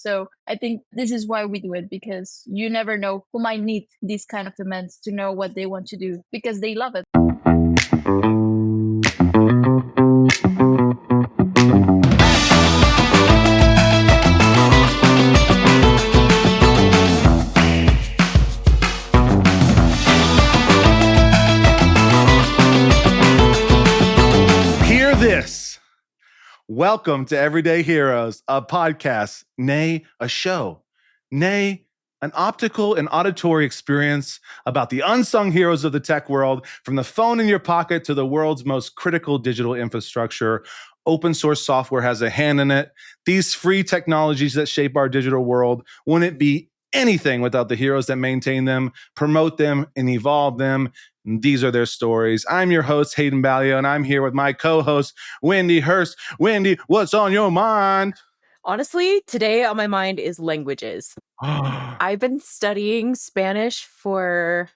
So I think this is why we do it, because you never know who might need these kind of demands to know what they want to do because they love it. Welcome to Everyday Heroes, a podcast, nay, a show, nay, an optical and auditory experience about the unsung heroes of the tech world, from the phone in your pocket to the world's most critical digital infrastructure. Open source software has a hand in it. These free technologies that shape our digital world wouldn't be anything without the heroes that maintain them, promote them, and evolve them. And these are their stories. I'm your host, Hayden Ballia, and I'm here with my co-host, Wendy Hurst. Wendy, what's on your mind? Honestly, today on my mind is languages. I've been studying Spanish for,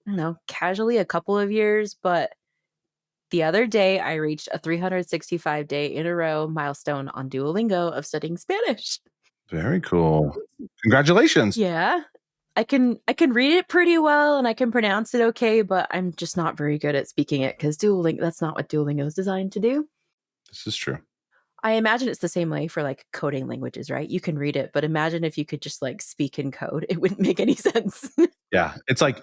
I don't know, casually a couple of years, but the other day I reached a 365-day in a row milestone on Duolingo of studying Spanish. Very cool. Congratulations. Yeah. I can read it pretty well and I can pronounce it okay, but I'm just not very good at speaking it because that's not what Duolingo is designed to do. This is true. I imagine it's the same way for like coding languages, right? You can read it, but imagine if you could just like speak and code. It wouldn't make any sense. Yeah, it's like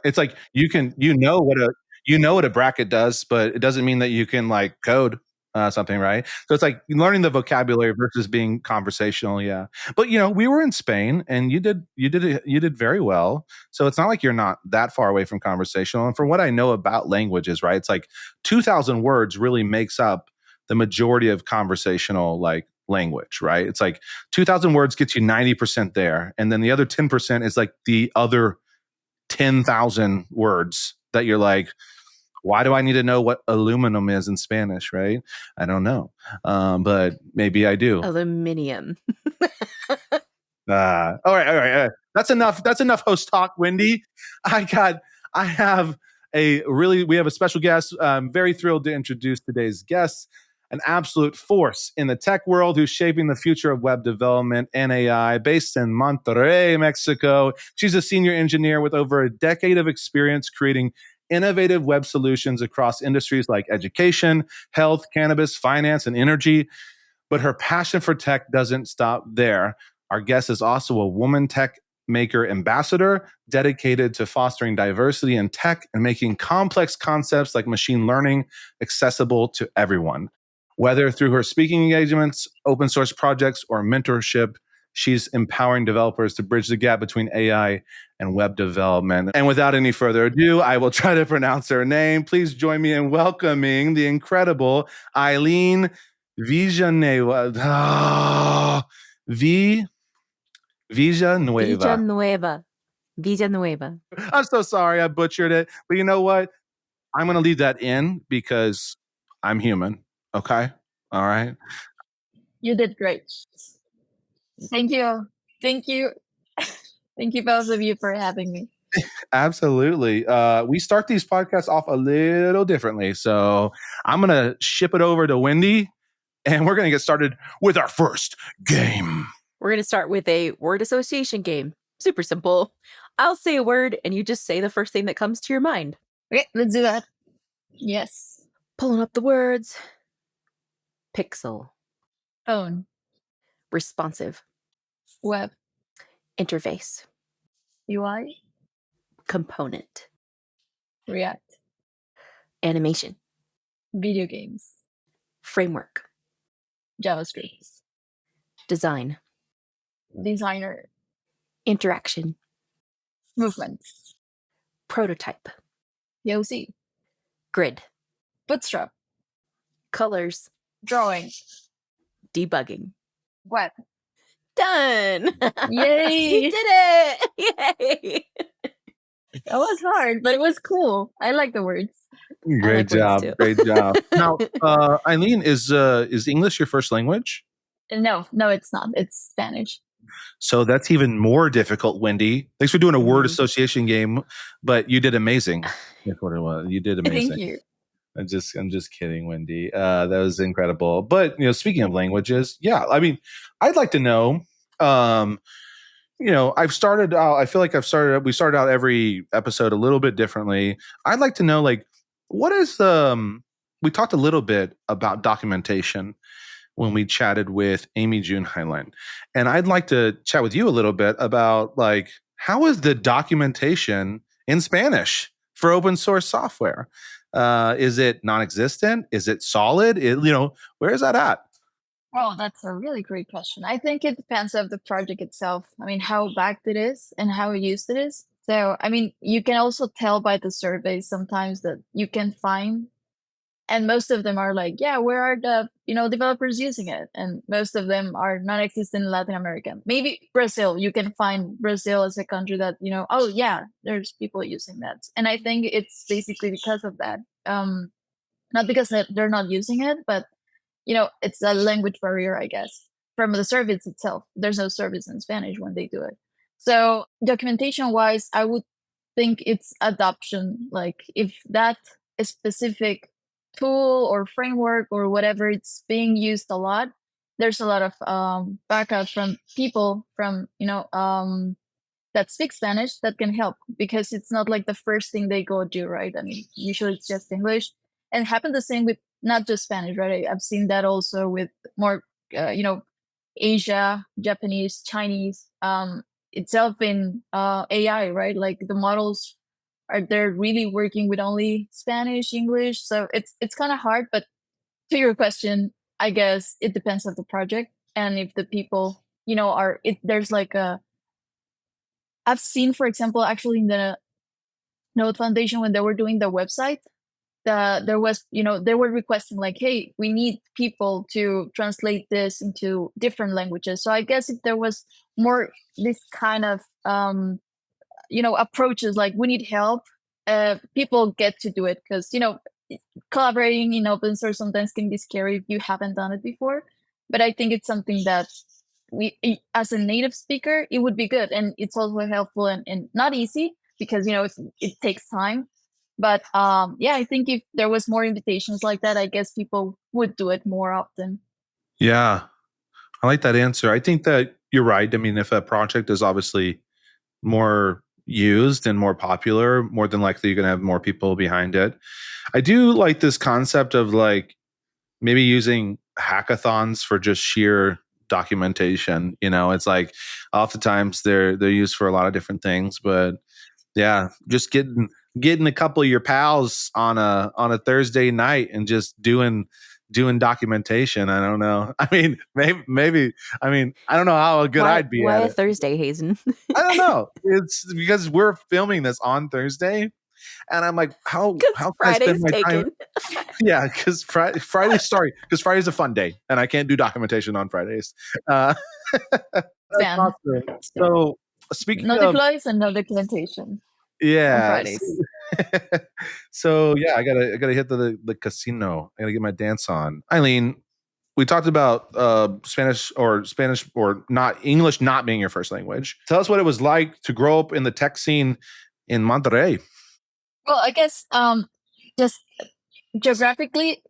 you know what a bracket does, but it doesn't mean that you can like code something, right? So it's like learning the vocabulary versus being conversational. Yeah, but we were in Spain, and you did very well. So it's not like you're not that far away from conversational. And from what I know about languages, right, it's like 2,000 words really makes up the majority of conversational language, right? It's like 2,000 words gets you 90% there, and then the other 10% is like the other 10,000 words that you're like, why do I need to know what aluminum is in Spanish, right? I don't know. But maybe I do. Aluminium. All right. That's enough host talk, Wendy. We have a special guest. I'm very thrilled to introduce today's guest, an absolute force in the tech world who's shaping the future of web development and AI, based in Monterrey, Mexico. She's a senior engineer with over a decade of experience creating innovative web solutions across industries like education, health, cannabis, finance, and energy. But her passion for tech doesn't stop there. Our guest is also a woman tech maker ambassador dedicated to fostering diversity in tech and making complex concepts like machine learning accessible to everyone. Whether through her speaking engagements, open source projects, or mentorship, she's empowering developers to bridge the gap between AI and web development. And without any further ado, I will try to pronounce her name. Please join me in welcoming the incredible Aileen Villanueva. Villanueva. I'm so sorry I butchered it. But you know what? I'm going to leave that in because I'm human. Okay? All right? You did great. Thank you. Thank you. Thank you, both of you, for having me. Absolutely. We start these podcasts off a little differently. So I'm going to ship it over to Wendy, and we're going to get started with our first game. We're going to start with a word association game. Super simple. I'll say a word, and you just say the first thing that comes to your mind. Okay, let's do that. Yes. Pulling up the words. Pixel. Phone. Responsive. Web. Interface. UI. Component. React. Animation. Video games. Framework. JavaScript. Design. Designer. Interaction. Movement. Prototype. POC. Grid. Bootstrap. Colors. Drawing. Debugging. Web. Done! Yay! You did it! Yay! That was hard, but it was cool. I like the words. Great job. Now, Aileen, is English your first language? No, it's not. It's Spanish. So that's even more difficult, Wendy. Thanks for doing a word association game, but you did amazing. That's what it was. You did amazing. Thank you. I'm just kidding, Wendy. That was incredible. But speaking of languages, yeah, I mean, I'd like to know I've started out, I feel like we started out every episode a little bit differently. I'd like to know, like, what is, we talked a little bit about documentation when we chatted with Amy June Heinlein. And I'd like to chat with you a little bit about, like, how is the documentation in Spanish for open source software? Is it non-existent? Is it solid? Where is that at? Oh, that's a really great question. I think it depends of the project itself. I mean, how backed it is and how used it is. So, I mean, you can also tell by the surveys sometimes that you can find, and most of them are like, yeah, where are the, developers using it? And most of them are non-existent in Latin America. Maybe Brazil, you can find Brazil as a country that, oh yeah, there's people using that. And I think it's basically because of that. Not because they're not using it, but it's a language barrier, I guess, from the service itself. There's no service in Spanish when they do it. So documentation wise, I would think it's adoption. Like if that specific tool or framework or whatever it's being used a lot, there's a lot of backup from people from that speak Spanish that can help, because it's not like the first thing they go do, right? I mean, usually it's just English, and happen the same with not just Spanish, right? I've seen that also with more, Asia, Japanese, Chinese, itself in AI, right? Like the models they're really working with only Spanish, English, so it's kind of hard. But to your question, I guess it depends on the project and if the people, are it. There's like I've seen, for example, actually in the Node Foundation when they were doing the website, there was, they were requesting like, hey, we need people to translate this into different languages. So I guess if there was more this kind of, approaches like we need help, people get to do it, because, collaborating in open source sometimes can be scary if you haven't done it before. But I think it's something that as a native speaker, it would be good, and it's also helpful and not easy, because it takes time. But yeah, I think if there was more invitations like that, I guess people would do it more often. Yeah, I like that answer. I think that you're right. I mean, if a project is obviously more used and more popular, more than likely you're going to have more people behind it. I do like this concept of, like, maybe using hackathons for just sheer documentation. It's like oftentimes they're used for a lot of different things, but yeah, just getting a couple of your pals on a Thursday night and just doing documentation. I don't know. I mean, maybe. I mean, I don't know how good Why I'd be why at a it. Thursday, Hazen? I don't know. It's because we're filming this on Thursday, and I'm like, how Because can I spend Friday's my time? taken. Yeah, because because Friday's a fun day, and I can't do documentation on Fridays. That's Fan. awesome. So So speaking no of, deploys and no documentation on yeah, Fridays. so yeah, I gotta hit the casino. I gotta get my dance on. Eileen, we talked about Spanish or not English not being your first language. Tell us what it was like to grow up in the tech scene in Monterrey. Well, I guess just geographically,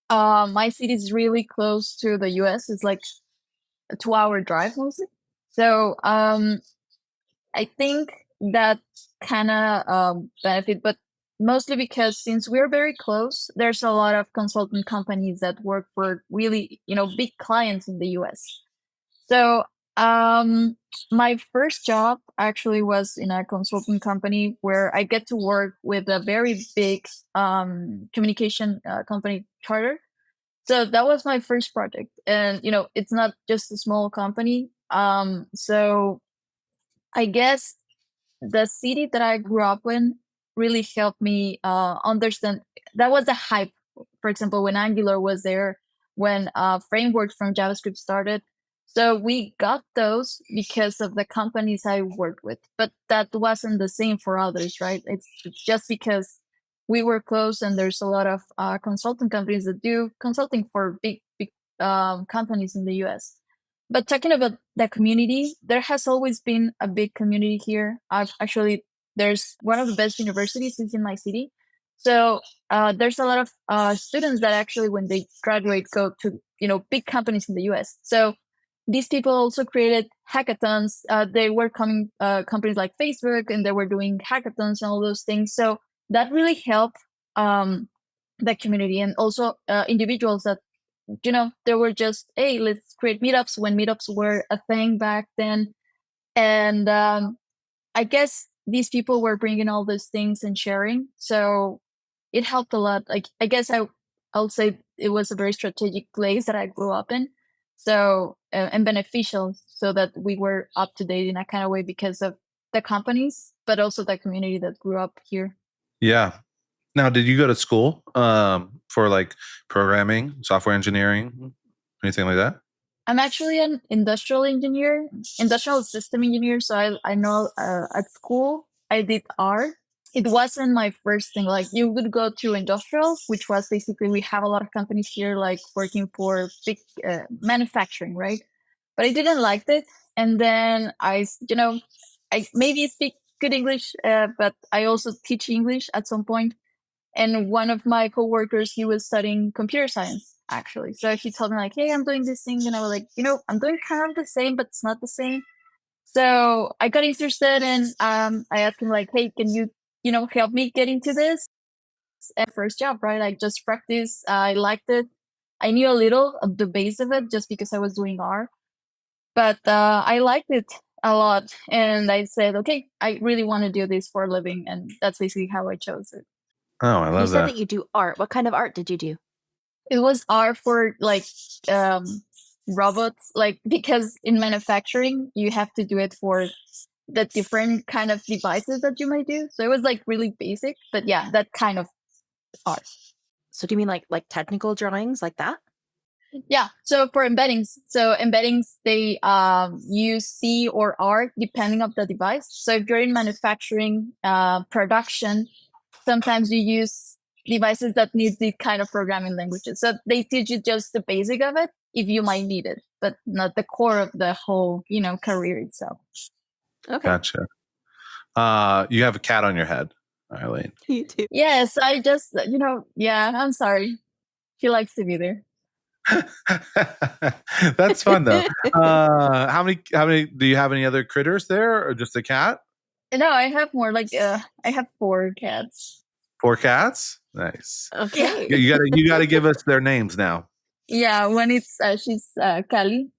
my city is really close to the US. It's like a 2-hour drive mostly. So I think that kind of benefit, but mostly because since we're very close, there's a lot of consultant companies that work for really, big clients in the US. So my first job actually was in a consulting company where I get to work with a very big communication company charter. So that was my first project, and it's not just a small company. So I guess the city that I grew up in really helped me understand. That was the hype. For example, when Angular was there, when frameworks from JavaScript started. So we got those because of the companies I worked with, but that wasn't the same for others, right? It's just because we were close, and there's a lot of consulting companies that do consulting for big companies in the US. But talking about the community, there has always been a big community here. I've actually, there's one of the best universities is in my city. So there's a lot of students that actually, when they graduate, go to big companies in the US. So these people also created hackathons. They were coming companies like Facebook, and they were doing hackathons and all those things. So that really helped the community, and also individuals that, they were just, hey, let's create meetups when meetups were a thing back then. And I guess these people were bringing all these things and sharing. So it helped a lot. Like, I guess I'll say it was a very strategic place that I grew up in. So, and beneficial, so that we were up to date in a kind of way because of the companies, but also the community that grew up here. Yeah. Now, did you go to school for like programming, software engineering, anything like that? I'm actually an industrial engineer, industrial system engineer. So I know at school I did art. It wasn't my first thing. Like, you would go to industrial, which was basically, we have a lot of companies here like working for big manufacturing, right? But I didn't like it. And then I maybe speak good English, but I also teach English at some point. And one of my coworkers, he was studying computer science, actually. So he told me like, hey, I'm doing this thing. And I was like, I'm doing kind of the same, but it's not the same. So I got interested, and I asked him like, hey, can you, help me get into this? And first job, right? I just practiced. I liked it. I knew a little of the base of it just because I was doing R, but I liked it a lot. And I said, okay, I really want to do this for a living. And that's basically how I chose it. Oh, I You love said that. that you do art. What kind of art did you do? It was art for like um, robots, like, because in manufacturing you have to do it for the different kind of devices that you might do. So it was like really basic, but yeah, that kind of art. So do you mean like technical drawings like that? Yeah. So for embeddings, they use C or R depending on the device. So if you're in manufacturing production, sometimes you use devices that need the kind of programming languages. So they teach you just the basic of it if you might need it, but not the core of the whole, career itself. Okay. Gotcha. You have a cat on your head, Aileen. You do. Yes, I just, yeah, I'm sorry. She likes to be there. That's fun though. How many do you have, any other critters there, or just a cat? No, I have more. Like, I have 4 cats. 4 cats? Nice. Okay. You gotta give us their names now. Yeah, one is she's Kali.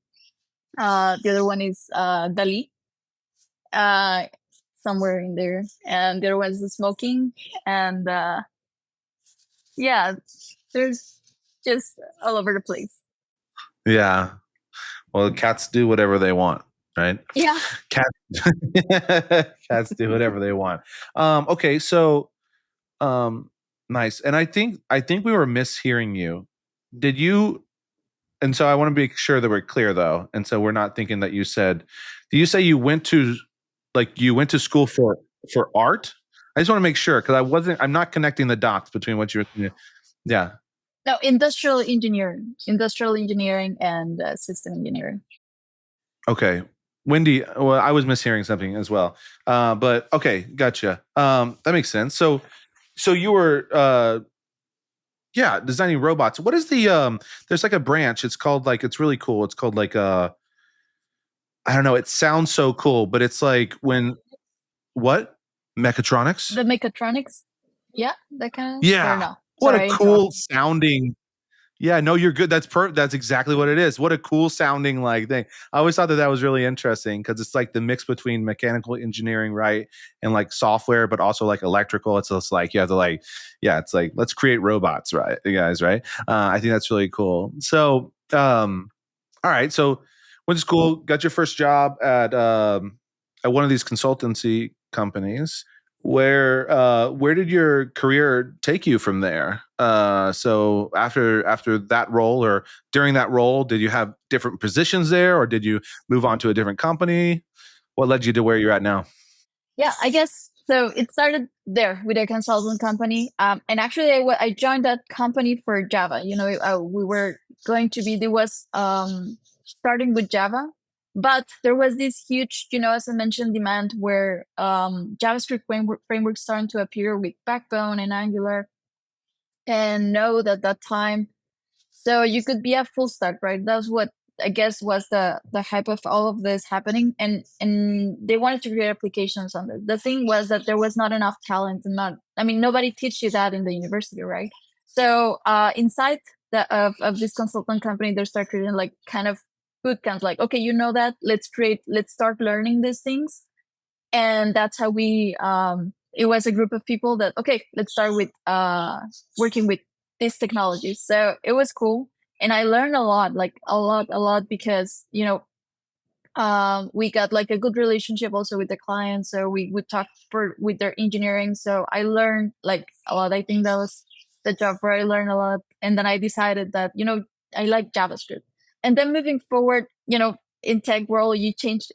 The other one is Dali. Uh, somewhere in there, and there was the smoking, and yeah, there's just all over the place. Yeah. Well, cats do whatever they want, right? Yeah. Cats do whatever they want. Okay, so nice. And I think we were mishearing you. Did you? And so I want to be sure that we're clear though. And so we're not thinking that you said. Do you say you went to school for art? I just want to make sure, because I'm not connecting the dots between what you were. Yeah. No, industrial engineering, and system engineering. Okay. Wendy, well, I was mishearing something as well. But okay, gotcha. That makes sense. So you were designing robots. What is the there's like a branch. It's called like, it's really cool. It's called like I don't know, it sounds so cool, but it's like what? Mechatronics? The mechatronics. Yeah, that kind of. Or Yeah. no? What Sorry, a I cool interrupted. sounding. Yeah, no, you're good. That's exactly what it is. What a cool sounding like thing. I always thought that was really interesting, because it's like the mix between mechanical engineering, right, and like software, but also like electrical. It's just like you have to like, yeah, it's like, let's create robots, right, you guys, right? I think that's really cool. So, all right, so went to school, got your first job at one of these consultancy companies. Where did your career take you from there? So after that role, or during that role, did you have different positions there, or did you move on to a different company? What led you to where you're at now? Yeah, I guess so. It started there with a consultant company, and actually, I joined that company for Java. We were going to be, there was starting with Java, but there was this huge, as I mentioned, demand where JavaScript frameworks starting to appear with Backbone and Angular and Node at that time. So you could be a full stack, right? That's what I guess was the hype of all of this happening, and they wanted to create applications on it. The thing was that there was not enough talent, and not, I mean, nobody teaches you that in the university, right? So inside of this consultant company, they start creating like kind of boot camps, like, okay, you know that, let's start learning these things. And that's how we it was a group of people that, okay, let's start with working with these technologies. So it was cool, and I learned a lot, like a lot, because we got like a good relationship also with the client, so we would talk with their engineering. So I learned like a lot. I think that was the job where I learned a lot, and then I decided that I like JavaScript. And then moving forward, in tech world, you change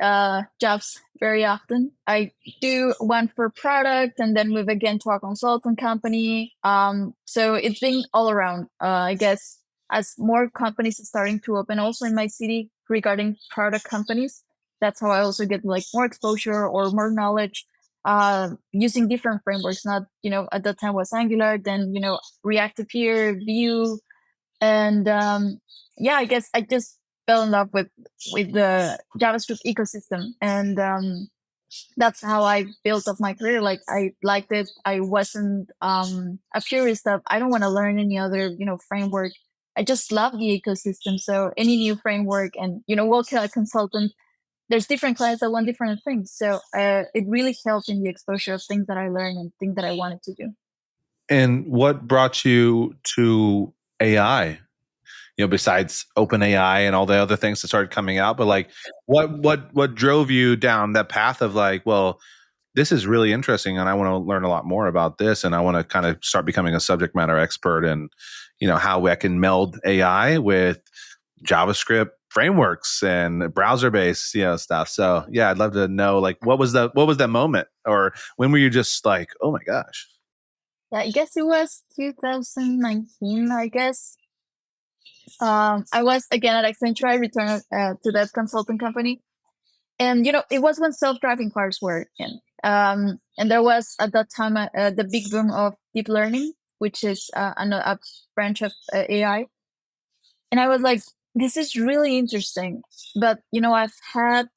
jobs very often. I do one for product and then move again to a consultant company. So it's been all around, I guess, as more companies are starting to open also in my city regarding product companies. That's how I also get like more exposure or more knowledge using different frameworks. Not, at that time was Angular, then, React appear, Vue. And yeah, I guess I just fell in love with the JavaScript ecosystem. And that's how I built up my career. Like, I liked it. I wasn't a purist of, I don't want to learn any other, framework. I just love the ecosystem. So any new framework, and, working as a consultant, there's different clients that want different things. So it really helped in the exposure of things that I learned and things that I wanted to do. And what brought you to AI? Besides OpenAI and all the other things that started coming out, but like, what drove you down that path of like, well, this is really interesting, and I want to learn a lot more about this, and I want to kind of start becoming a subject matter expert, and how I can meld AI with JavaScript frameworks and browser based stuff. So yeah, I'd love to know, like, what was that moment, or when were you just like, oh my gosh? Yeah, I guess it was 2019, I guess. I was again at Accenture. I returned to that consulting company, and it was when self-driving cars were in. And there was at that time the big boom of deep learning, which is a branch of AI. And I was like, this is really interesting. But I've had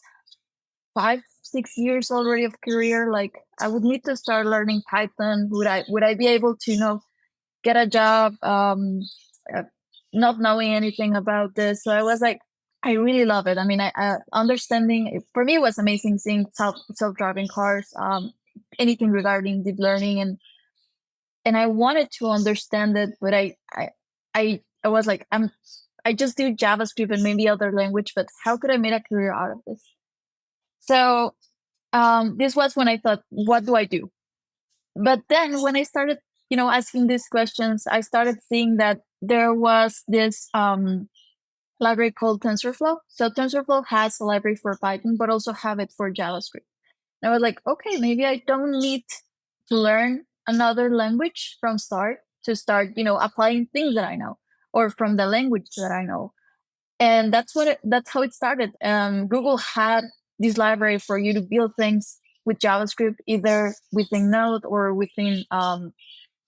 5-6 years already of career. Like, I would need to start learning Python. Would I be able to get a job uh, not knowing anything about this? So I was like, I really love it. I mean, I understanding, for me, it was amazing seeing self-driving cars, anything regarding deep learning, and I wanted to understand it, but I was like, I just do JavaScript and maybe other language, but how could I make a career out of this? So this was when I thought, what do I do? But then when I started, asking these questions, I started seeing that there was this library called TensorFlow. So TensorFlow has a library for Python, but also have it for JavaScript. And I was like, okay, maybe I don't need to learn another language from start to start, applying things that I know, or from the language that I know. And that's how it started. Google had this library for you to build things with JavaScript, either within Node or within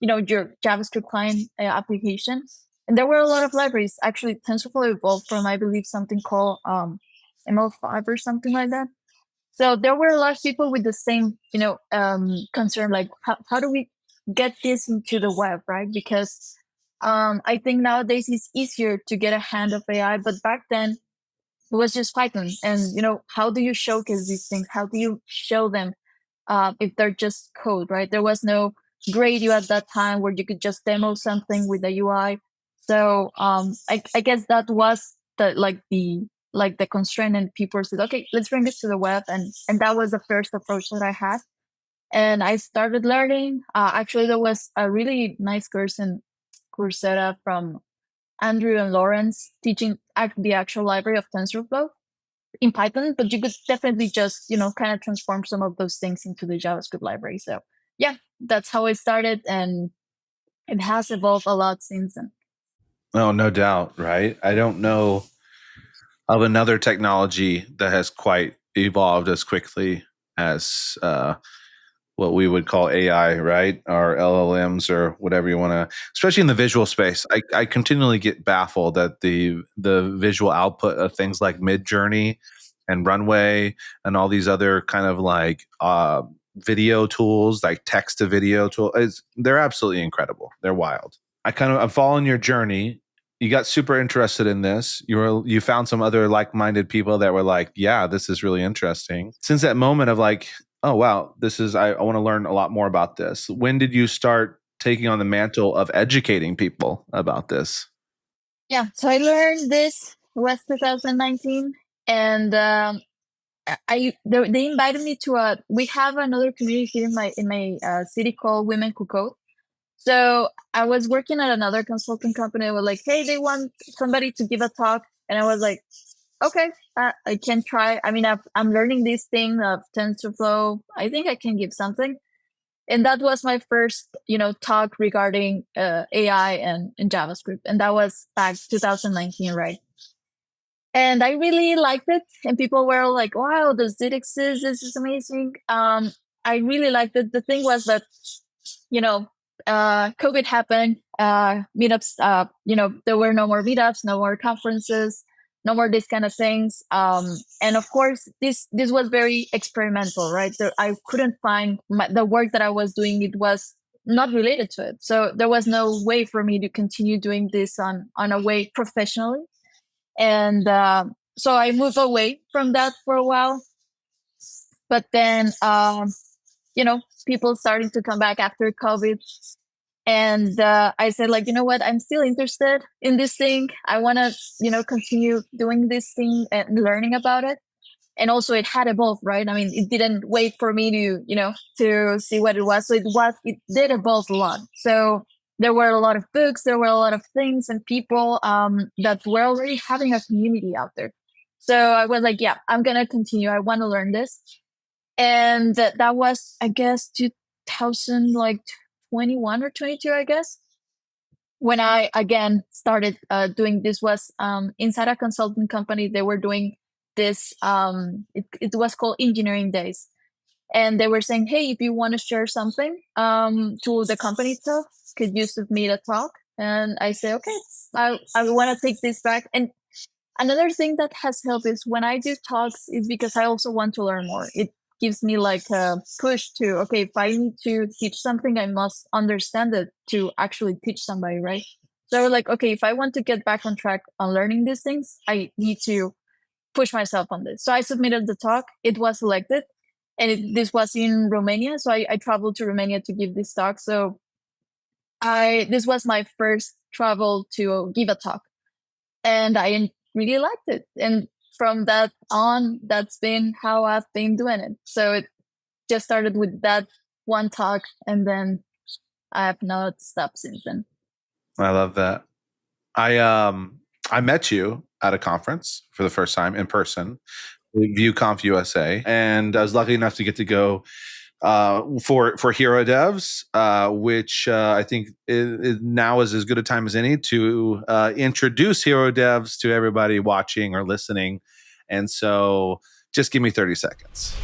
your JavaScript client application. And there were a lot of libraries. Actually, TensorFlow evolved from, I believe, something called ML5 or something like that. So there were a lot of people with the same, concern, like, how do we get this into the web, right? Because I think nowadays it's easier to get a hand of AI, but back then it was just Python. And how do you showcase these things? How do you show them if they're just code, right? There was no Gradio at that time where you could just demo something with the UI. So I guess that was the constraint, and people said, okay, let's bring this to the web, and that was the first approach that I had. And I started learning. Actually, there was a really nice course in Coursera from Andrew and Lawrence teaching the actual library of TensorFlow in Python, but you could definitely just, kind of transform some of those things into the JavaScript library. So yeah, that's how it started, and it has evolved a lot since then. Oh, no doubt, right? I don't know of another technology that has quite evolved as quickly as what we would call AI, right? Or LLMs or whatever you want to, especially in the visual space. I continually get baffled at the visual output of things like Midjourney and Runway and all these other kind of like video tools, like text to video tool. They're absolutely incredible. They're wild. I'm following your journey. You got super interested in this. You found some other like-minded people that were like, yeah, this is really interesting. Since that moment of like, oh wow, I want to learn a lot more about this. When did you start taking on the mantle of educating people about this? Yeah, so I learned this was 2019, and they invited me to we have another community here in my city called Women Who Code. So I was working at another consulting company. They were like, hey, they want somebody to give a talk, and I was like, okay, I can try. I mean, I'm learning this thing of TensorFlow. I think I can give something. And that was my first, talk regarding AI and JavaScript, and that was back 2019, right? And I really liked it, and people were like, "Wow, does it exist? This is amazing." I really liked it. The thing was that, COVID happened. Meetups, there were no more meetups, no more conferences, no more these kind of things. And of course, this was very experimental, right? I couldn't find the work that I was doing. It was not related to it, so there was no way for me to continue doing this on a way professionally. And so I moved away from that for a while. But then, people starting to come back after COVID. And I said, like, you know what? I'm still interested in this thing. I want to, continue doing this thing and learning about it. And also it had evolved, right? I mean, it didn't wait for me to, to see what it was. So it did evolve a lot. So there were a lot of books, there were a lot of things and people that were already having a community out there. So I was like, yeah, I'm going to continue. I want to learn this. And that was, I guess, 2021 or 22, I guess, when I again started doing this. Was inside a consulting company. They were doing this. It was called Engineering Days, and they were saying, "Hey, if you want to share something to the company itself, could you submit a talk?" And I say, "Okay, I want to take this back." And another thing that has helped is when I do talks, is because I also want to learn more. It gives me like a push to, okay, if I need to teach something, I must understand it to actually teach somebody, right? So like, okay, if I want to get back on track on learning these things, I need to push myself on this. So I submitted the talk. It was selected, and this was in Romania. So I traveled to Romania to give this talk. So this was my first travel to give a talk, and I really liked it. And from that on, that's been how I've been doing it. So it just started with that one talk, and then I have not stopped since then. I love that. I met you at a conference for the first time in person, ViewConf USA, and I was lucky enough to get to go for Hero Devs, which I think now is as good a time as any to introduce Hero Devs to everybody watching or listening. And so just give me 30 seconds.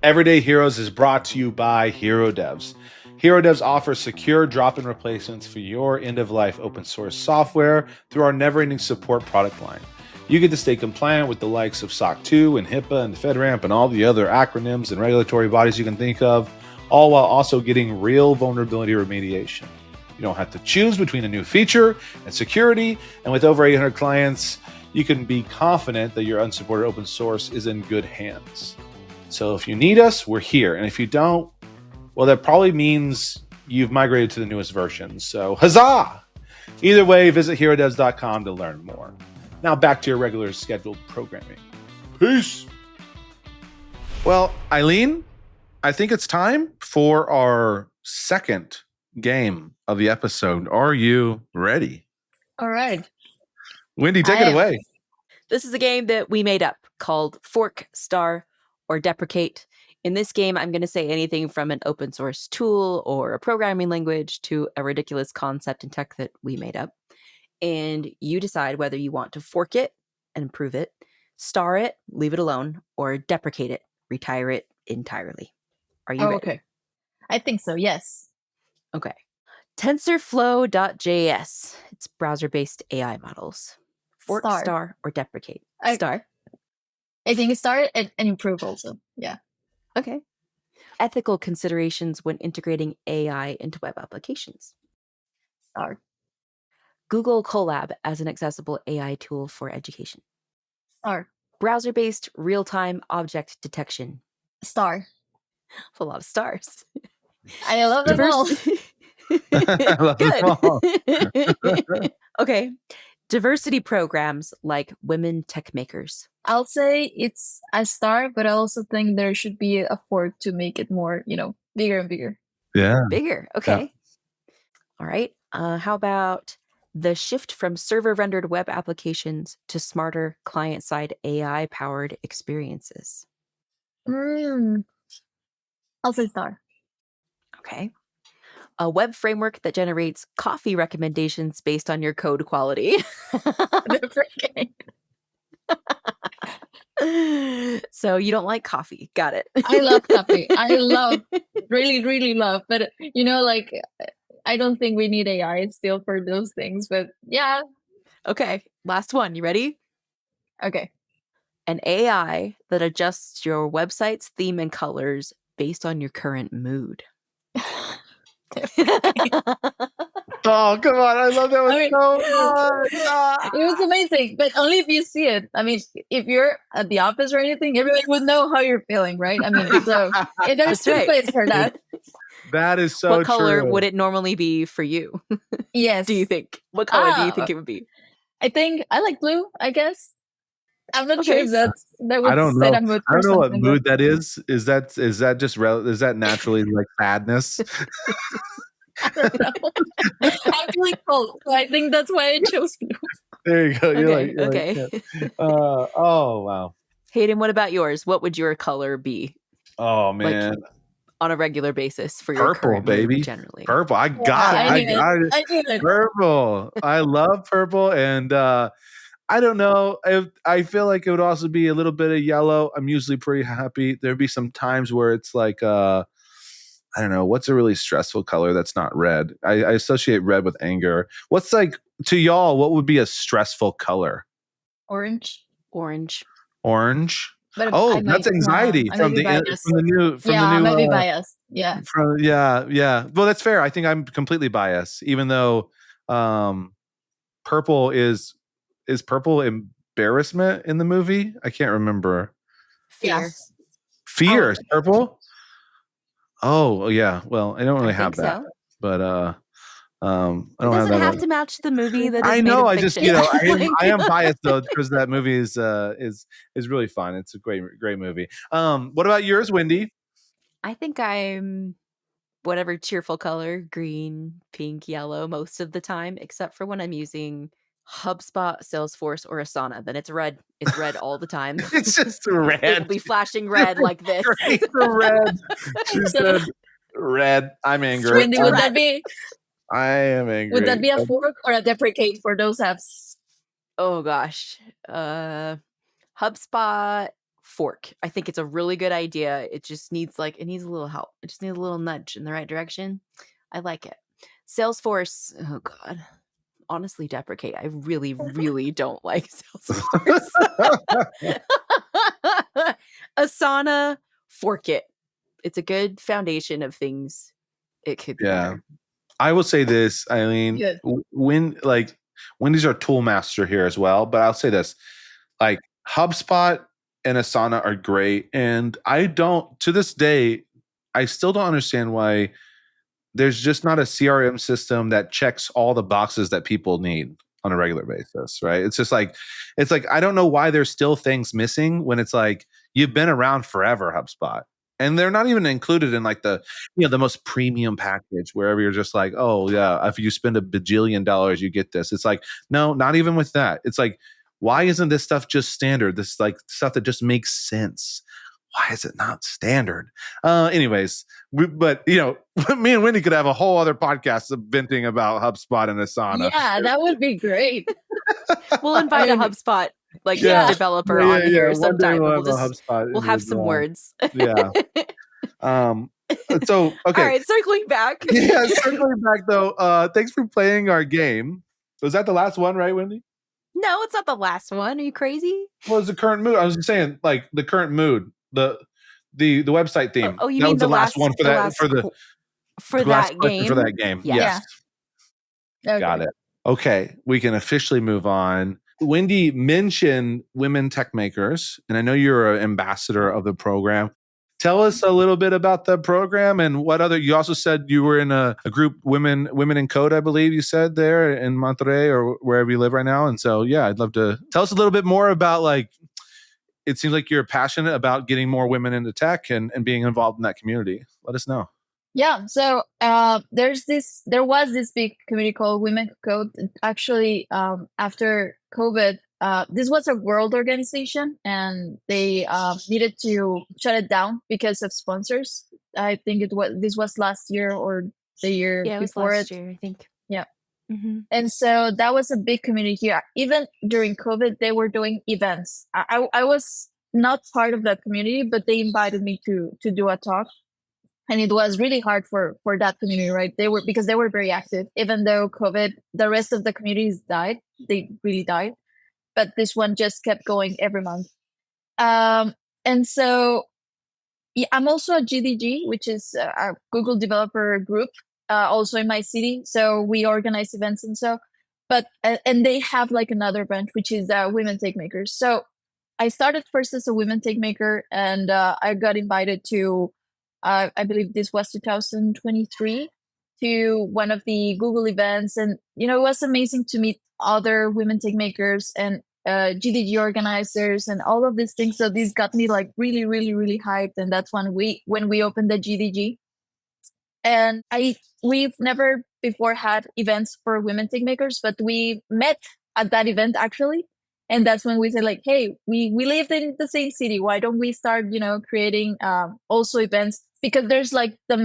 Everyday Heroes is brought to you by Hero Devs. Hero Devs offers secure drop-in replacements for your end-of-life open source software through our never-ending support product line. You get to stay compliant with the likes of SOC 2 and HIPAA and FedRAMP and all the other acronyms and regulatory bodies you can think of, all while also getting real vulnerability remediation. You don't have to choose between a new feature and security, and with over 800 clients, you can be confident that your unsupported open source is in good hands. So if you need us, we're here. And if you don't, well, that probably means you've migrated to the newest version. So huzzah! Either way, visit herodevs.com to learn more. Now back to your regular scheduled programming. Peace. Well, Aileen, I think it's time for our second game of the episode. Are you ready? All right. Wendy, take it away. This is a game that we made up called Fork, Star, or Deprecate. In this game, I'm going to say anything from an open source tool or a programming language to a ridiculous concept and tech that we made up. And you decide whether you want to fork it and improve it, star it, leave it alone, or deprecate it, retire it entirely. Are you ready? Okay. I think so. Yes. Okay. TensorFlow.js. It's browser-based AI models. Fork, star, or deprecate? Star. I think star and improve also. Yeah. Okay. Ethical considerations when integrating AI into web applications. Star. Google Colab as an accessible AI tool for education. Star. Browser-based real-time object detection. Star. A lot of stars. I love them all. I love them all. Good. Okay. Diversity programs like women tech makers. I'll say it's a star, but I also think there should be a fork to make it more, bigger and bigger. Yeah. Bigger. Okay. All right. How about the shift from server rendered web applications to smarter client side AI powered experiences? I'll say star. Okay. A web framework that generates coffee recommendations based on your code quality. So you don't like coffee. Got it. I love coffee. I really, really love. But, I don't think we need AI still for those things. But yeah. Okay. Last one. You ready? Okay. An AI that adjusts your website's theme and colors based on your current mood. Oh, come on. I love that one so much. It was amazing, but only if you see it. I mean, if you're at the office or anything, everybody would know how you're feeling, right? I mean, so there's two ways for that. That is so What color true. would it normally be for you? Yes. Do you think? What color do you think it would be? I think I like blue, I guess. I'm not sure if that would I don't set know. a mood I don't know what something, mood that is. Is that just is that naturally like sadness? I don't know. I'm feeling cold, so I think that's why I chose blue. There you go. Okay. Oh wow. Hayden, what about yours? What would your color be? Oh man. On a regular basis for your Purple, current baby. mood generally. Purple. I got it. Purple. I love purple, and I don't know. I feel like it would also be a little bit of yellow. I'm usually pretty happy. There'd be some times where it's like I don't know, what's a really stressful color that's not red? I associate red with anger. What's like to y'all, what would be a stressful color? Orange. But that's anxiety from the new I might be biased. Yeah. Yeah. Well, that's fair. I think I'm completely biased, even though purple is purple embarrassment in the movie? I can't remember. Fear is purple? Oh, yeah. Well, I don't really have that. So. But I don't doesn't have to match the movie that is I know. made of I just, I am biased though because that movie is really fun. It's a great movie. What about yours, Wendy? I think I'm whatever cheerful color, green, pink, yellow most of the time, except for when I'm using HubSpot, Salesforce, or Asana. Then it's red. It's red all the time. It's just red. It'll be flashing red like this. Red. She said red. I'm angry. Wendy, would that be? I am angry. Would that be a fork or a deprecate for those apps? Oh gosh. HubSpot fork. I think it's a really good idea. It just needs a little help. It just needs a little nudge in the right direction. I like it. Salesforce. Oh God. Honestly, deprecate. I really, really don't like Salesforce. Asana, fork it. It's a good foundation of things. It could be better. I will say this, Aileen. Wendy's our tool master here as well, but I'll say this: like HubSpot and Asana are great, and to this day, I still don't understand why there's just not a CRM system that checks all the boxes that people need on a regular basis, right? It's just like I don't know why there's still things missing when it's like you've been around forever, HubSpot. And they're not even included in like the most premium package wherever you're just like, oh yeah, if you spend $1 bajillion, you get this. It's like, no, not even with that. It's like, why isn't this stuff just standard? This like stuff that just makes sense. Why is it not standard? Anyways, but me and Wendy could have a whole other podcast of venting about HubSpot and Asana. Yeah, that would be great. We'll invite a HubSpot developer on here sometime. We'll have some words. Yeah. So, okay. All right, circling back. Yeah, circling back though. Thanks for playing our game. Was that the last one, right, Wendy? No, it's not the last one. Are you crazy? What was the current mood? I was just saying, like the current mood, the website theme. Oh, you That mean was the last one for that for last that question for game? that game. Yes. Yes. Okay. Got it. Okay, we can officially move on. Wendy mentioned women tech makers, and I know you're an ambassador of the program. Tell us a little bit about the program and what other. You also said you were in a group, women in code, I believe you said there in Monterrey or wherever you live right now. And so, yeah, I'd love to tell us a little bit more about like. It seems like you're passionate about getting more women into tech and being involved in that community. Let us know. Yeah, so there was this big community called Women Code. Actually, after COVID, this was a world organization, and they needed to shut it down because of sponsors. I think this was last year or the year Yeah, it was before last it. year, I think. Yeah. Mm-hmm. And so that was a big community here. Even during COVID, they were doing events. I was not part of that community, but they invited me to do a talk, and it was really hard for that community, right? Because they were very active. Even though COVID, the rest of the communities died. They really died, but this one just kept going every month. And so yeah, I'm also a GDG, which is a Google developer group, also in my city. So we organize events and so. But and they have like another branch, which is Women Take Makers. So I started first as a Women Take Maker, and I got invited to, I believe this was 2023, to one of the Google events. And, it was amazing to meet other Women Take Makers and GDG organizers and all of these things. So this got me like really, really, really hyped. And that's when we opened the GDG. And we've never before had events for Women Take Makers, but we met at that event actually. And that's when we said like, hey, we live in the same city. Why don't we start, creating also events? Because there's like the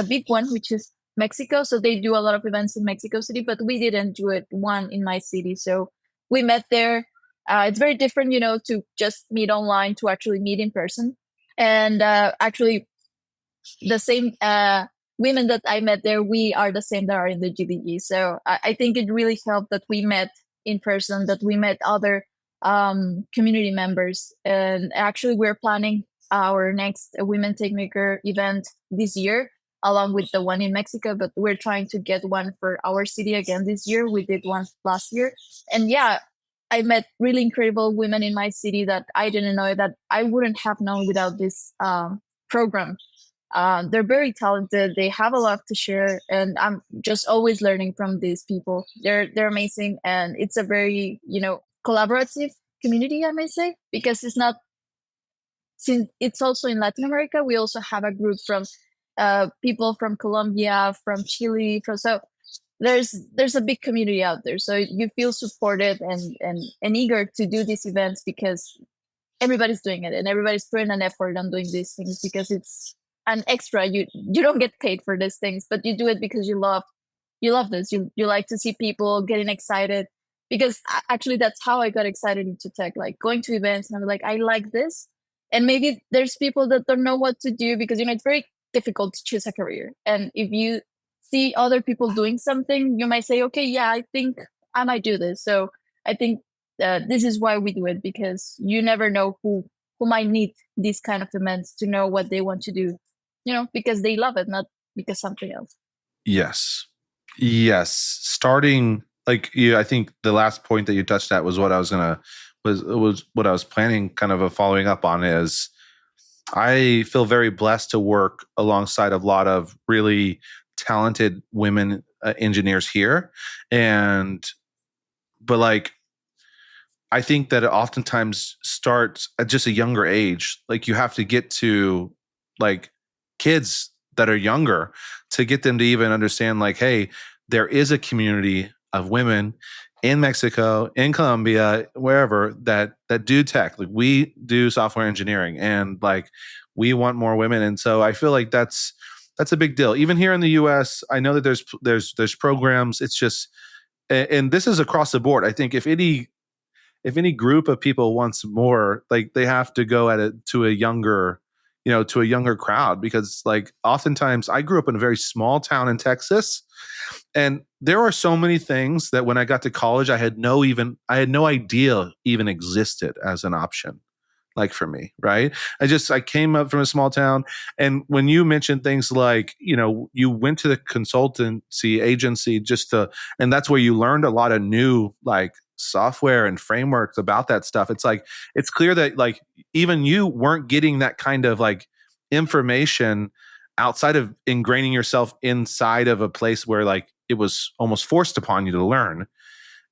big one, which is Mexico. So they do a lot of events in Mexico City, but we didn't do it one in my city. So we met there. It's very different, to just meet online to actually meet in person. And actually, the same women that I met there, we are the same that are in the GDG. So I think it really helped that we met in person, that we met other community members. And actually, we're planning our next Women Take Maker event this year, along with the one in Mexico. But we're trying to get one for our city again this year. We did one last year. And yeah, I met really incredible women in my city that I didn't know, that I wouldn't have known without this program. They're very talented. They have a lot to share, and I'm just always learning from these people. They're amazing, and it's a very collaborative community, I may say, because since it's also in Latin America. We also have a group from people from Colombia, from Chile, so there's a big community out there. So you feel supported and eager to do these events because everybody's doing it and everybody's putting an effort on doing these things because it's an extra. You don't get paid for these things, but you do it because you love this. You like to see people getting excited, because actually that's how I got excited into tech, like going to events, and I'm like, I like this. And maybe there's people that don't know what to do, because it's very difficult to choose a career. And if you see other people doing something, you might say, okay, yeah, I think I might do this. So I think this is why we do it, because you never know who might need these kind of events to know what they want to do, because they love it, not because something else. Yes. Starting like you, I think the last point that you touched at was what I was what I was planning kind of following up on is I feel very blessed to work alongside a lot of really talented women engineers here. But like, I think that it oftentimes starts at just a younger age. Like you have to get to like kids that are younger to get them to even understand like, hey, there is a community of women in Mexico, in Colombia, wherever that do tech. Like we do software engineering, and like we want more women. And so I feel like that's a big deal. Even here in the US, I know that there's programs. It's just, and this is across the board. I think if any group of people wants more, like they have to go at it to a younger to a younger crowd, because like oftentimes I grew up in a very small town in Texas, and there are so many things that when I got to college, I had no idea even existed as an option, like for me, right? I came up from a small town. And when you mentioned things like, you went to the consultancy agency and that's where you learned a lot of new like software and frameworks about that stuff. It's like, it's clear that like even you weren't getting that kind of like information outside of ingraining yourself inside of a place where like it was almost forced upon you to learn.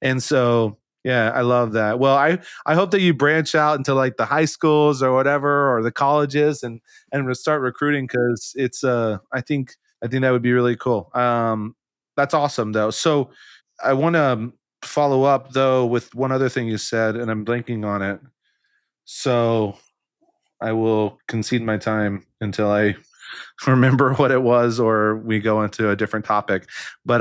And so, yeah, I love that. Well, I hope that you branch out into like the high schools or whatever, or the colleges, and start recruiting, because it's I think that would be really cool. That's awesome though. So I want to follow up though with one other thing you said, and I'm blanking on it. So I will concede my time until I remember what it was, or we go into a different topic. But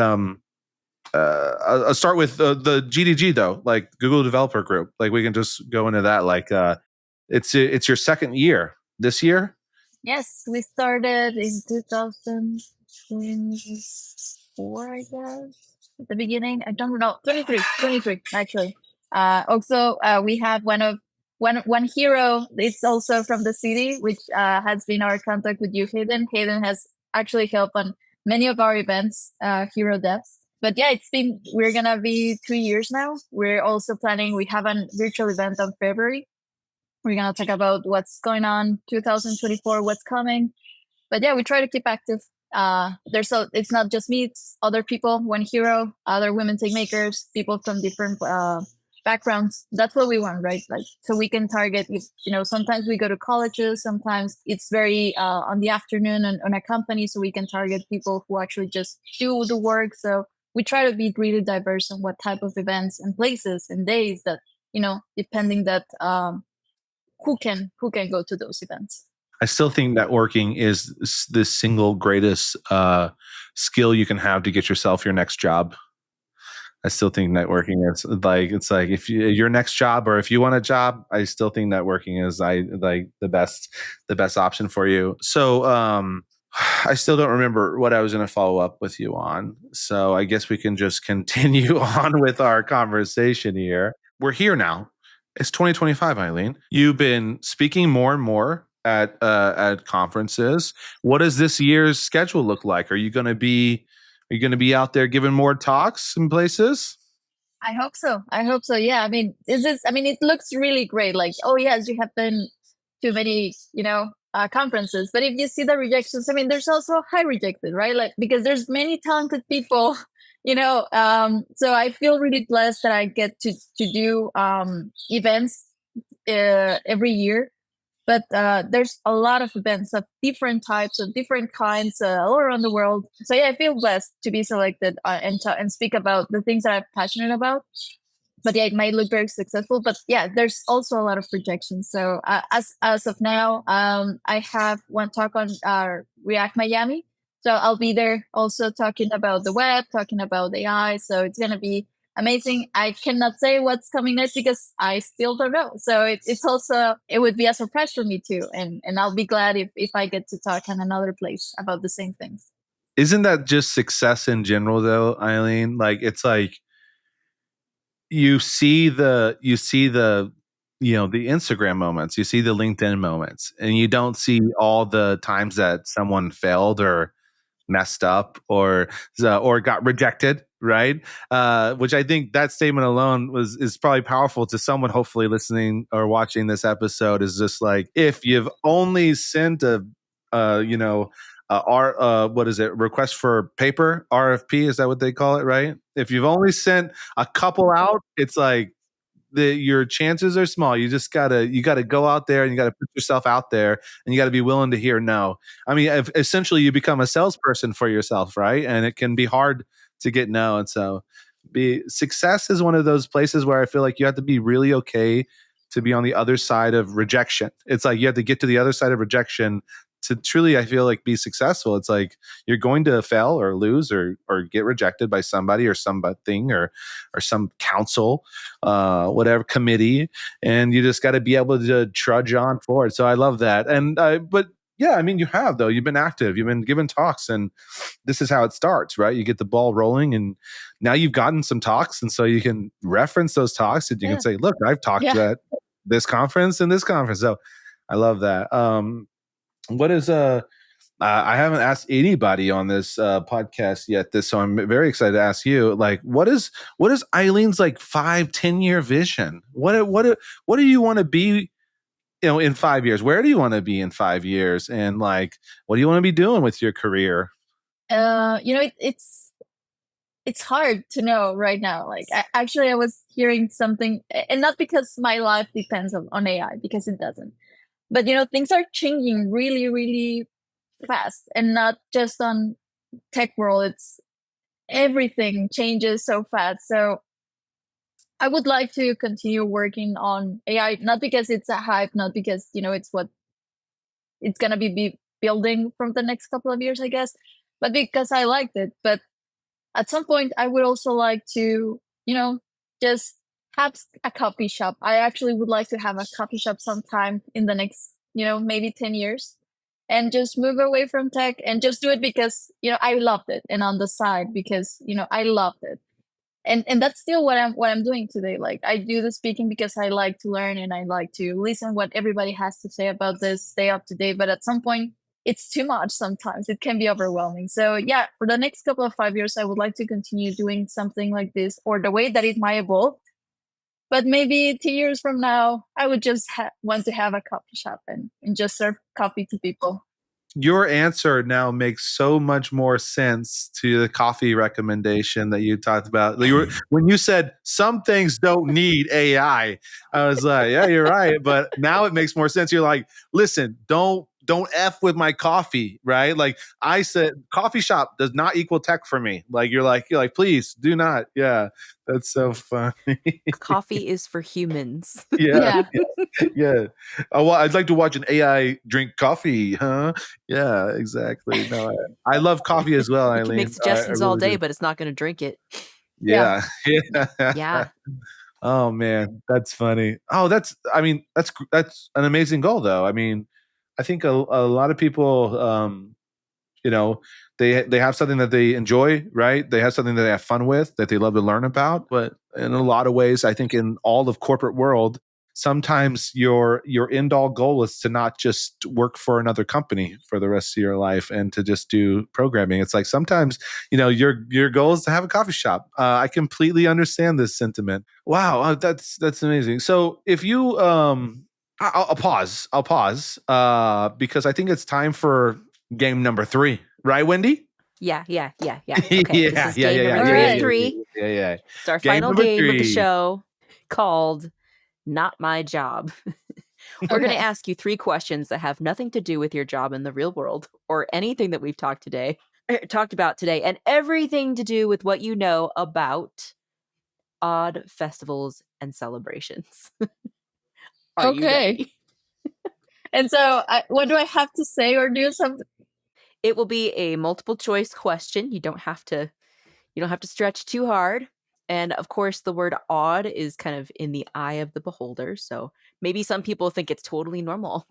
I'll start with the GDG though, like Google Developer Group. Like we can just go into that. Like it's your second year this year. Yes, we started in 2024, I guess, at the beginning. I don't know, 23 actually. Also, we have one hero. It's also from the city, which has been our contact with you, Hayden. Hayden has actually helped on many of our events, hero devs. But yeah, we're gonna be 2 years now. We're also planning. We have a virtual event on February. We're going to talk about what's going on 2024, what's coming. But yeah, we try to keep active. It's not just me, it's other people, one hero, other women tech makers, people from different backgrounds. That's what we want, right? Like, so we can target, sometimes we go to colleges, sometimes it's very on the afternoon on a company, so we can target people who actually just do the work. So we try to be really diverse on what type of events and places and days that, depending that who can go to those events. I still think networking is the single greatest skill you can have to get yourself your next job. I still think networking is like, it's like if your next job, or if you want a job, I still think networking is the best option for you. So I still don't remember what I was going to follow up with you on. So I guess we can just continue on with our conversation here. We're here now. It's 2025, Aileen. You've been speaking more and more at conferences. What does this year's schedule look like? Are you going to be out there giving more talks in places? I hope so. Yeah. I mean, it looks really great. Like, oh yes, you have been to many, conferences. But if you see the rejections, I mean, there's also high rejected, right? Like, because there's many talented people, so I feel really blessed that I get to do events every year. But there's a lot of events of different types, of different kinds, all around the world. So yeah, I feel blessed to be selected and speak about the things that I'm passionate about. But yeah, it might look very successful. But yeah, there's also a lot of rejections. So as of now, I have one talk on React Miami. So I'll be there also talking about the web, talking about AI. So it's gonna be amazing. I cannot say what's coming next because I still don't know. So it would be a surprise for me too. And I'll be glad if I get to talk in another place about the same things. Isn't that just success in general though, Aileen? Like, it's like you see the the Instagram moments, you see the LinkedIn moments, and you don't see all the times that someone failed or messed up or got rejected, right? Which I think that statement alone is probably powerful to someone hopefully listening or watching this episode. Is just like, if you've only sent what is it, request for paper, RFP, is that what they call it, right? If you've only sent a couple out, it's like your chances are small. You gotta go out there and you gotta put yourself out there, and you gotta be willing to hear no. I mean, essentially you become a salesperson for yourself, right? And it can be hard to get no. And so success is one of those places where I feel like you have to be really okay to be on the other side of rejection. It's like you have to get to the other side of rejection to truly, I feel like, be successful. It's like you're going to fail or lose or get rejected by somebody or something or some council, whatever committee, and you just got to be able to trudge on forward. So I love that. And but Yeah, I mean, you have though. You've been active. You've been giving talks, and this is how it starts, right? You get the ball rolling, and now you've gotten some talks, and so you can reference those talks, and you can Yeah. say, "Look, I've talked Yeah. at this conference and this conference." So, I love that. What is I haven't asked anybody on this podcast yet. So I'm very excited to ask you. Like, what is Eileen's like 5-10 year vision? What do you want to be? In 5 years, where do you want to be in 5 years? And like, what do you want to be doing with your career? It's hard to know right now. Like, actually, I was hearing something, and not because my life depends on AI, because it doesn't. But things are changing really, really fast, and not just on tech world. It's everything changes so fast. So I would like to continue working on AI, not because it's a hype, not because it's what it's gonna be building from the next couple of years, I guess, but because I liked it. But at some point, I would also like to, just have a coffee shop. I actually would like to have a coffee shop sometime in the next, maybe 10 years, and just move away from tech and just do it because, I loved it. And on the side, because, I loved it. And that's still what I'm doing today. Like, I do the speaking because I like to learn and I like to listen what everybody has to say about this, stay up to date. But at some point, it's too much sometimes. It can be overwhelming. So yeah, for the next couple of 5 years, I would like to continue doing something like this, or the way that it might evolve. But maybe 2 years from now, I would just want to have a coffee shop and just serve coffee to people. Your answer now makes so much more sense to the coffee recommendation that you talked about. When you said some things don't need AI, I was like, yeah, you're right. But now it makes more sense. You're like, listen, don't F with my coffee, right? Like I said, coffee shop does not equal tech for me. Like you're like, please do not. Yeah. That's so funny. Coffee is for humans. Yeah. Yeah. Oh, well, I'd like to watch an AI drink coffee, huh? Yeah, exactly. No, I love coffee as well, You can make Eileen. I suggestions all really day, do. but it's not going to drink it. Yeah. Yeah. Yeah. Oh man, that's funny. Oh, that's an amazing goal though. I mean, I think a lot of people you know, they have something that they enjoy, right? They have something that they have fun with, that they love to learn about. But in a lot of ways, I think in all of corporate world, sometimes your end all goal is to not just work for another company for the rest of your life and to just do programming. It's like sometimes your goal is to have a coffee shop. I completely understand this sentiment. Wow, that's amazing. So if you I'll pause. I'll pause because I think it's time for game number 3, right, Wendy? Yeah. Okay. This Yeah, is game number yeah, three yeah, of yeah, three. yeah. It's our Game final number game of the 3. show called Not My Job. We're going to Okay. ask you 3 questions that have nothing to do with your job in the real world or anything that we've talked about today, and everything to do with what you know about odd festivals and celebrations. Are you Okay. ready? And so, what do I have to say or do something? It will be a multiple choice question. You don't have to stretch too hard. And of course, the word odd is kind of in the eye of the beholder. So maybe some people think it's totally normal.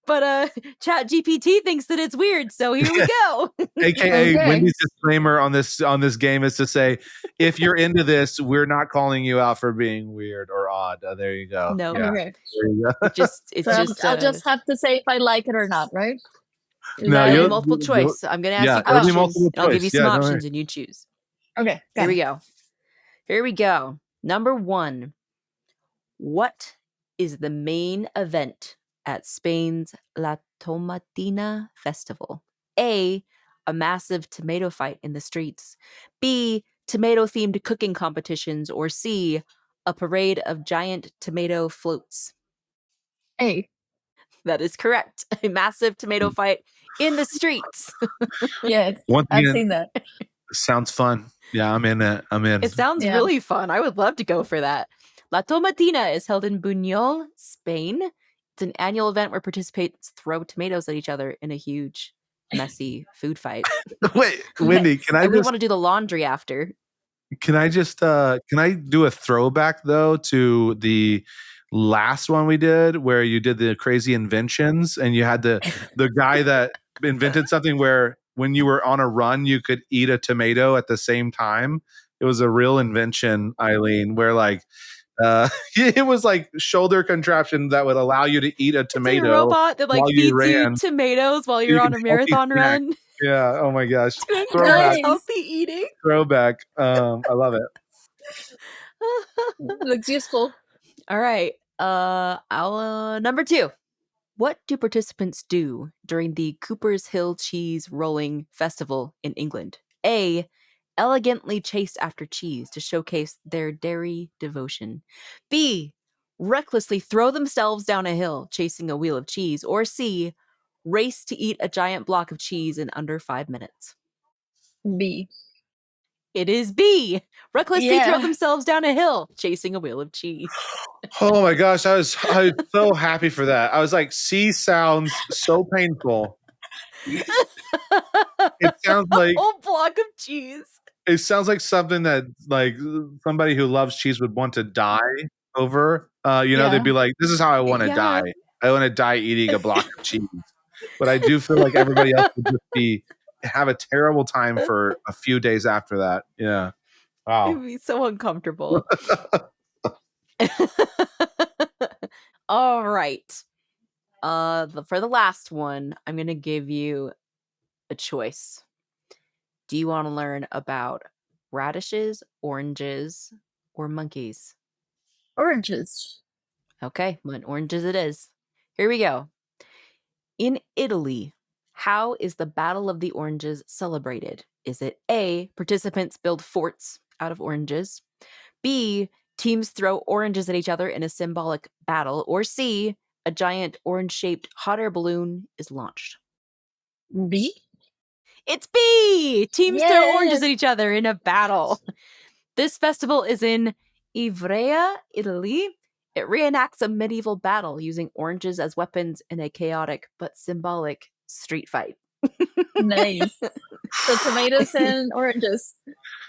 But Chat GPT thinks that it's weird. So here we go. AKA Okay. Wendy's disclaimer on this game is to say, if you're into this, we're not calling you out for being weird or odd. There you go. No. Yeah. Okay. There you go. It's So just I'll just have to say if I like it or not, right? Is No, that it'll be it? multiple choice. So I'm going to ask you it'll be questions multiple and I'll give you choice. some Yeah, don't worry. options and you choose. Okay. Here we go. Here we go. Number 1. What is the main event at Spain's La Tomatina Festival? A massive tomato fight in the streets. B, tomato-themed cooking competitions. Or C, a parade of giant tomato floats. A. That is correct. A massive tomato fight in the streets. Yes, Once I've again, seen that. sounds fun. Yeah, I'm in it. I'm in. It sounds Yeah. really fun. I would love to go for that. La Tomatina is held in Buñol, Spain. It's an annual event where participants throw tomatoes at each other in a huge, messy food fight. Wait, Wendy, Nice. can I And we just want to do the laundry after. can I do a throwback though to the last one we did where you did the crazy inventions and you had the guy that invented something where when you were on a run, you could eat a tomato at the same time. It was a real invention, Aileen, where like it was like shoulder contraption that would allow you to eat a It's a tomato robot that like while you feeds you ran. tomatoes while So you're you on could a healthy marathon snack. run Yeah. Oh my gosh. to encourage Throwback. Nice. healthy eating. Throwback. I love it. Looks useful. All right. Number 2. What do participants do during the Cooper's Hill Cheese Rolling Festival in England? A. Elegantly chase after cheese to showcase their dairy devotion. B. Recklessly throw themselves down a hill chasing a wheel of cheese. Or C. Race to eat a giant block of cheese in under 5 minutes. B. It is B. Recklessly throw Yeah. themselves down a hill chasing a wheel of cheese. Oh my gosh, I was so happy for that. I was like, C sounds so painful. It sounds like a whole block of cheese. it sounds like something that like somebody who loves cheese would want to die over. They'd be like, "This is how I want to Yeah. die. I want to die eating a block of cheese." But I do feel like everybody else would just have a terrible time for a few days after that. Yeah. It Wow. would be so uncomfortable. All right. For the last one, I'm going to give you a choice. Do you want to learn about radishes, oranges, or monkeys? Oranges. Okay, oranges it is. Here we go. In Italy, how is the Battle of the Oranges celebrated? Is it A, participants build forts out of oranges? B, teams throw oranges at each other in a symbolic battle? Or C, a giant orange-shaped hot air balloon is launched? B. It's B! Teams throw Yes. oranges at each other in a battle. This festival is in Ivrea, Italy. It reenacts a medieval battle using oranges as weapons in a chaotic but symbolic street fight. Nice. So tomatoes and oranges.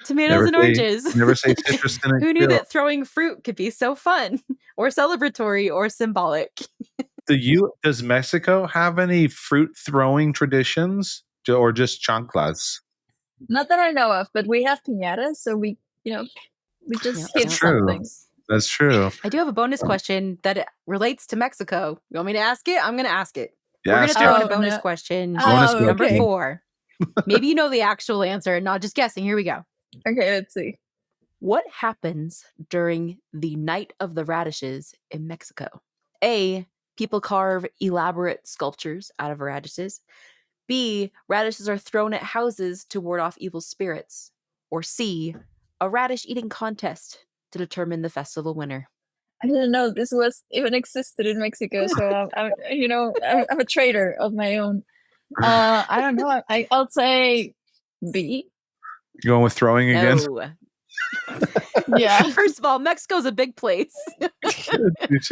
Tomatoes and oranges. Never say citrus in it. Who knew that throwing fruit could be so fun, or celebratory, or symbolic? Does Mexico have any fruit throwing traditions, or just chanclas? Not that I know of, but we have piñatas, so we just hit something. That's true. I do have a bonus question that relates to Mexico. You want me to ask it? I'm going to ask it. Yeah, we're going to throw in a bonus question. Number 4. Maybe you know the actual answer and not just guessing. Here we go. Okay, let's see. What happens during the Night of the Radishes in Mexico? A. People carve elaborate sculptures out of radishes. B. Radishes are thrown at houses to ward off evil spirits. Or C. A radish eating contest to determine the festival winner. I didn't know this was even existed in Mexico, so I'm a traitor of my own. I don't know. I'll say B. You going with throwing again? Yeah. First of all, Mexico's a big place. I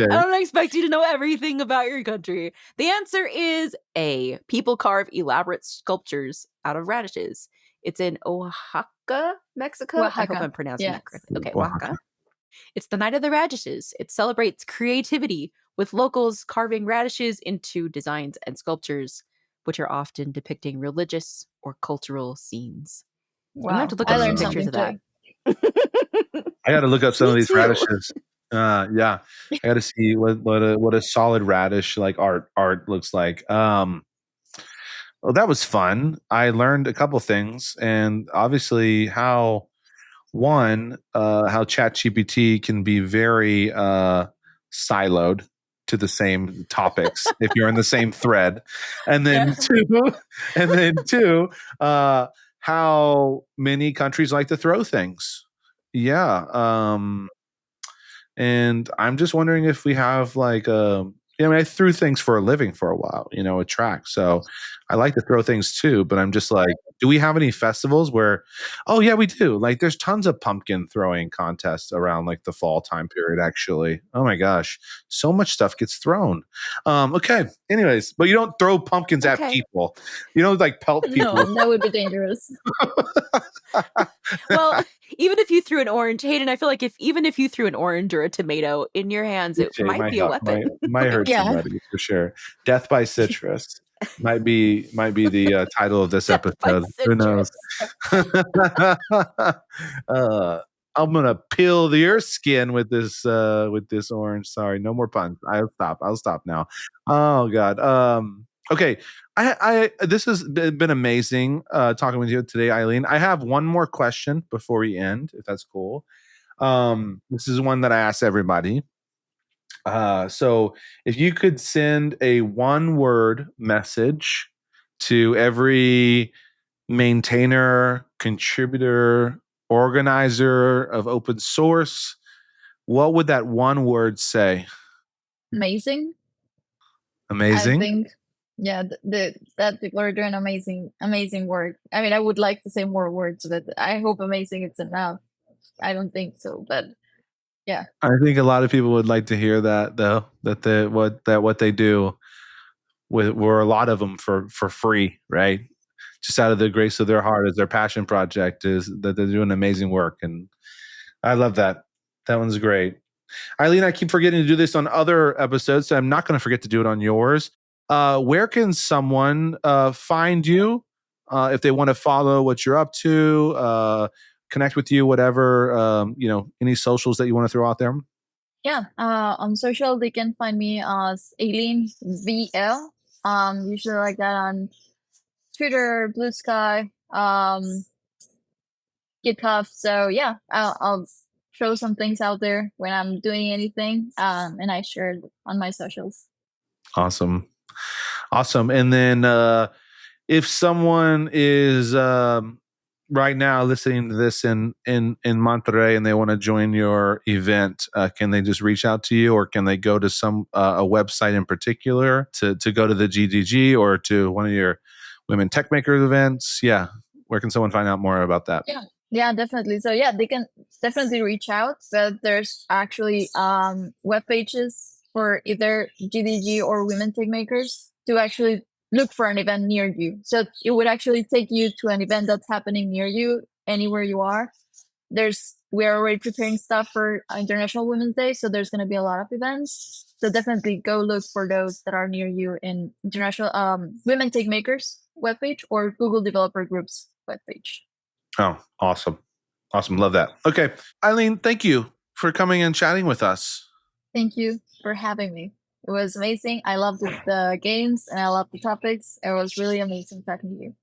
don't expect you to know everything about your country. The answer is A. People carve elaborate sculptures out of radishes. It's in Oaxaca, Mexico. I hope I'm pronouncing that correctly. Okay, Oaxaca. It's the Night of the Radishes. It celebrates creativity, with locals carving radishes into designs and sculptures, which are often depicting religious or cultural scenes. Wow. I'm going to have to look up some pictures of that. I got to look up some of these radishes. Yeah, I got to see what a solid radish like art looks like. Well, that was fun. I learned a couple things, and obviously how ChatGPT can be very siloed to the same topics if you're in the same thread, and then two, how many countries like to throw things. Yeah. And I'm just wondering if we have like I threw things for a living for a while, a track. So I like to throw things too, but I'm just like, Do we have any festivals where, oh yeah, we do. Like there's tons of pumpkin throwing contests around like the fall time period, actually. Oh my gosh. So much stuff gets thrown. Okay. Anyways, but you don't throw pumpkins at Okay. people. You don't like pelt people. No, that would be dangerous. Well, even if you threw an orange, Hayden, I feel like even if you threw an orange or a tomato in your hands, it might be a weapon. Might hurt Yeah. somebody for sure. Death by citrus might be the title of this Death by episode. Who knows? I'm gonna peel your skin with this orange. Sorry, no more puns. I'll stop now. Oh God. Okay. I this has been amazing talking with you today, Aileen. I have one more question before we end, if that's cool. This is one that I ask everybody. So if you could send a one-word message to every maintainer, contributor, organizer of open source, what would that one word say? Amazing. Amazing. I think, yeah, that people are doing amazing work. I mean, I would like to say more words, but I hope amazing it's enough. I don't think so, but yeah. I think a lot of people would like to hear that, though. What they do with a lot of them for free, right? Just out of the grace of their heart, as their passion project is that they're doing amazing work, and I love that. That one's great. Aileen, I keep forgetting to do this on other episodes, so I'm not going to forget to do it on yours. Where can someone find you if they want to follow what you're up to, connect with you, whatever, any socials that you want to throw out there? Yeah. On social, they can find me as Aileen VL. Usually like that on Twitter, Blue Sky, GitHub. So yeah, I'll throw some things out there when I'm doing anything, and I share it on my socials. Awesome. And then if someone is right now listening to this in Monterrey and they want to join your event, can they just reach out to you, or can they go to some a website in particular to go to the GDG or to one of your Women Tech Makers events? Yeah. Where can someone find out more about that? Yeah, definitely. So yeah, they can definitely reach out. But there's actually web pages for either GDG or Women Tech Makers to actually look for an event near you. So it would actually take you to an event that's happening near you, anywhere you are. We're already preparing stuff for International Women's Day, so there's going to be a lot of events. So definitely go look for those that are near you in International Women Tech Makers webpage or Google Developer Groups webpage. Oh, awesome. Love that. Okay. Aileen, thank you for coming and chatting with us. Thank you for having me. It was amazing. I loved the games and I loved the topics. It was really amazing talking to you.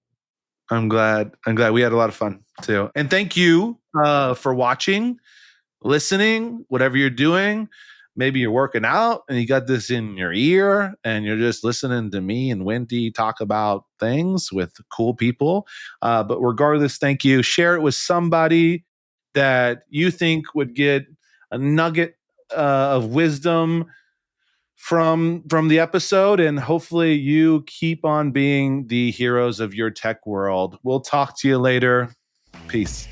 I'm glad we had a lot of fun too. And thank you for watching, listening, whatever you're doing. Maybe you're working out and you got this in your ear and you're just listening to me and Wendy talk about things with cool people. But regardless, thank you. Share it with somebody that you think would get a nugget of wisdom from the episode, and hopefully you keep on being the heroes of your tech world. We'll talk to you later. Peace.